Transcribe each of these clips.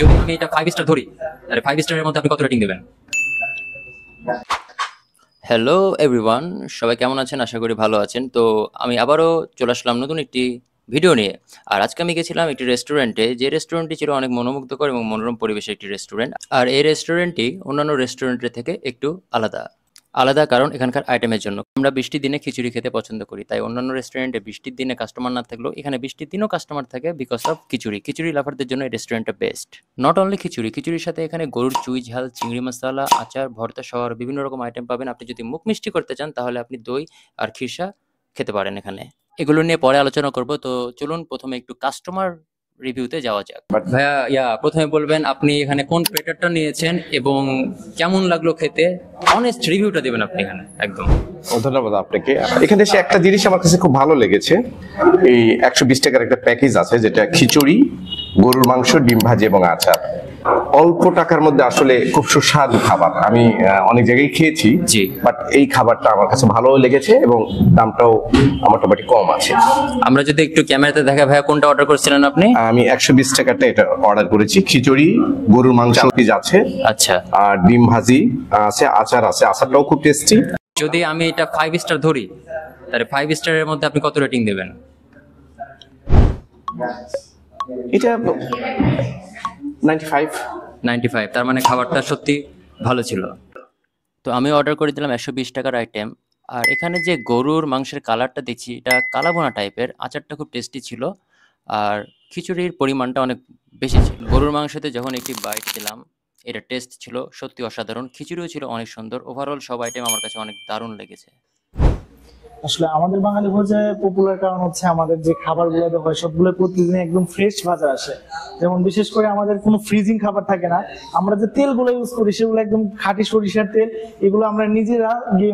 যদি আমি এটা 5 স্টার ধরি তাহলে 5 স্টারের মধ্যে আপনি কত রেটিং দেবেন? হ্যালো এভরিওয়ান, সবাই কেমন আছেন? আশা করি ভালো আছেন। তো আমি আবারও চলে আসলাম নতুন একটি ভিডিও নিয়ে। আর আজকে আমি গেছিলাম একটি রেস্টুরেন্টে, যে রেস্টুরেন্টটি ছিল অনেক মনোমুগ্ধকর এবং মনোরম পরিবেশের একটি রেস্টুরেন্ট। আর এই রেস্টুরেন্টটি অন্যান্য রেস্টুরেন্টের থেকে একটু আলাদা কারণ এখানকার আইটেমের জন্য। আমরা বৃষ্টির দিনে খিচুড়ি খেতে পছন্দ করি, তাই অন্যান্য রেস্টুরেন্টে বৃষ্টির দিনে কাস্টমার না থাকলেও এখানে বৃষ্টির দিনেও কাস্টমার থাকে বিকজ অফ খিচুড়ি লাভারদের জন্য এই রেস্টুরেন্টটা বেস্ট। নট অনলি খিচুড়ির সাথে এখানে গরুর চুই ঝাল, চিংড়ি মশলা, আচার, ভর্তা সহ আরও বিভিন্ন রকম আইটেম পাবেন। আপনি যদি মুখ মিষ্টি করতে চান তাহলে আপনি দই আর খিরসা খেতে পারেন এখানে। এগুলো নিয়ে পরে আলোচনা করব। তো চলুন প্রথমে একটু কাস্টমার রিভিউতে যাওয়া যাক। ভাইয়া, প্রথমে বলবেন আপনি এখানে কোন প্লেটারটা নিয়েছেন এবং কেমন লাগলো খেতে। অনেস্ট রিভিউটা দেবেন আপনি এখানে একদম। ধন্যবাদ আপনাকে। এখানে এসে একটা জিনিস আমার কাছে খুব ভালো লেগেছে, এই 120 টাকার একটা প্যাকেজ আছে যেটা খিচুড়ি, গরুর মাংস, ডিম ভাজি এবং আচার। অল্প টাকার মধ্যে আসলে খুব সুস্বাদু খাবার। আমি অনেক জায়গায় খেয়েছি, বাট এই খাবারটা আমার কাছে ভালো লেগেছে এবং দামটাও মোটামুটি কম আছে। আমরা যদি একটু ক্যামেরাতে দেখা, ভাইয়া কোনটা অর্ডার করেছিলেন আপনি? আমি 120 টাকাটা এটা অর্ডার করেছি। খিচুড়ি, গরুর মাংস পিস আছে, আচ্ছা, আর ডিম ভাজি আছে, আচার আছে। আচারটাও খুব টেস্টি। যদি আমি এটা 5 স্টার ধরি তাহলে 5 স্টারের মধ্যে আপনি কত রেটিং দেবেন? এটা 95। তার মানে খাবারটা সত্যি ভালো ছিল। তো আমি অর্ডার করে দিলাম 120 টাকার আইটেম। আর এখানে যে গরুর মাংসের কালারটা দেখছি এটা কালাভুনা টাইপের। আচারটা খুব টেস্টি ছিল আর খিচুড়ির পরিমাণটা অনেক বেশি ছিল। গরুর মাংসতে যখন একটি বাইট দিলাম, এটা টেস্ট ছিল সত্যি অসাধারণ। খিচুড়িও ছিল অনেক সুন্দর। ওভারঅল সব আইটেম আমার কাছে অনেক দারুণ লেগেছে। আসলে আমাদের বাঙালি ভোজে পপুলার কারণ হচ্ছে আমাদের যে খাবারগুলো হয় সবগুলো প্রতিদিন একদম ফ্রেশ বাজার আসে। যেমন বিশেষ করে আমাদের কোনো ফ্রিজিং খাবার থাকে না। আমরা যে তেলগুলো ইউজ করি সেগুলো একদম খাঁটি সরিষার তেল। এগুলো আমরা নিজেরা গিয়ে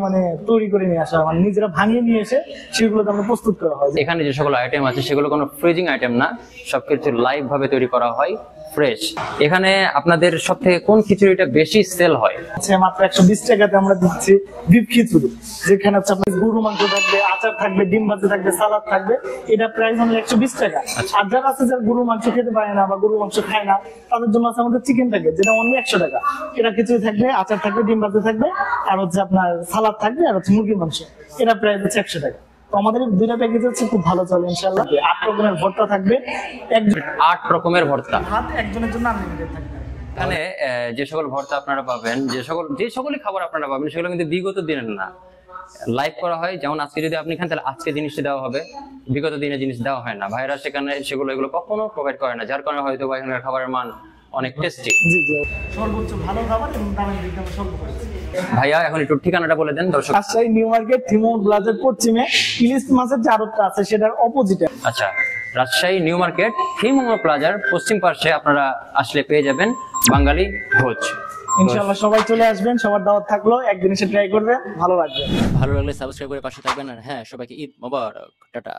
তৈরি করে নিয়ে আসা, নিজেরা ভাঙিয়ে নিয়ে এসে সেগুলোতে আমরা প্রস্তুত করা হয়। এখানে যে সকল আইটেম আছে সেগুলো কোনো ফ্রিজিং আইটেম না, সবকিছু লাইভ ভাবে তৈরি করা হয়, ফ্রেশ। এখানে আপনাদের সব থেকে কোন খিচুড়িটা বেশি সেল হয়? মাত্র 120 টাকাতে আমরা দিচ্ছি বিফ খিচুড়ি, যেখানে হচ্ছে আপনার গরু মাংস থাকবে, আচার থাকবে, ডিম ভাজি থাকবে, সালাদ থাকবে। এটা প্রাইস হলো 120 টাকা। আর যারা আছে যারা গরু মাংস খেতে পারে না বা গরু মাংস খায় না, তাদের জন্য আছে আমাদের চিকেন প্যাকেজ, যেটা অনলি 100 টাকা। এটা খিচুড়ি থাকবে, আচার থাকবে, ডিম ভাজি থাকবে, আর হচ্ছে আপনার সালাদ থাকবে, আর হচ্ছে মুরগির মাংস। এটা প্রাইস হচ্ছে 100 টাকা। তো আমাদের দুইটা প্যাকেজ হচ্ছে খুব ভালো চলে ইনশাআল্লাহ। 8 রকমের ভর্তা থাকবে, 8 রকমের ভর্তা, একজনের জন্য আনলিমিটেড থাকবে। এখানে যে সকল ভর্তা আপনারা পাবেন, যে সকল খাবার আপনারা পাবেন সেগুলো কিন্তু বিগত দিনের না, লাইভ করা হয়। যেমন আজকে যদি আপনি খান তাহলে আজকে জিনিসটা দেওয়া হবে, বিগত দিনের জিনিস দেওয়া হয় না। ভাইরা সেখানে এগুলো কখনো প্রোভাইড করে না, যার কারণে হয়তো এখানকার খাবারের মান অনেক টেস্টি। জি, সর্বোচ্চ ভালো খাবার এবং দামের দিকে আমরা সর্ব করেছি। ভাইয়া এখন একটু ঠিকানাটা বলে দেন দর্শক। রাজশাহী নিউ মার্কেট থিমুর প্লাজার পশ্চিমে ইলিশ মাছের যে আড়তটা আছে সেটার অপোজিটে। আচ্ছা, রাজশাহী নিউ মার্কেট থিমুর প্লাজার পশ্চিম পাশে আপনারা আসলে পেয়ে যাবেন বাঙালি ভোজ। ইনশাআল্লাহ সবাই চলে আসবেন, সবার দাওয়াত থাকলো, একদিন এসে ট্রাই করবেন, ভালো লাগবে। ভালো লাগলে সাবস্ক্রাইব করে পাশে থাকবেন। আর হ্যাঁ, সবাইকে ঈদ মোবারক, টাটা।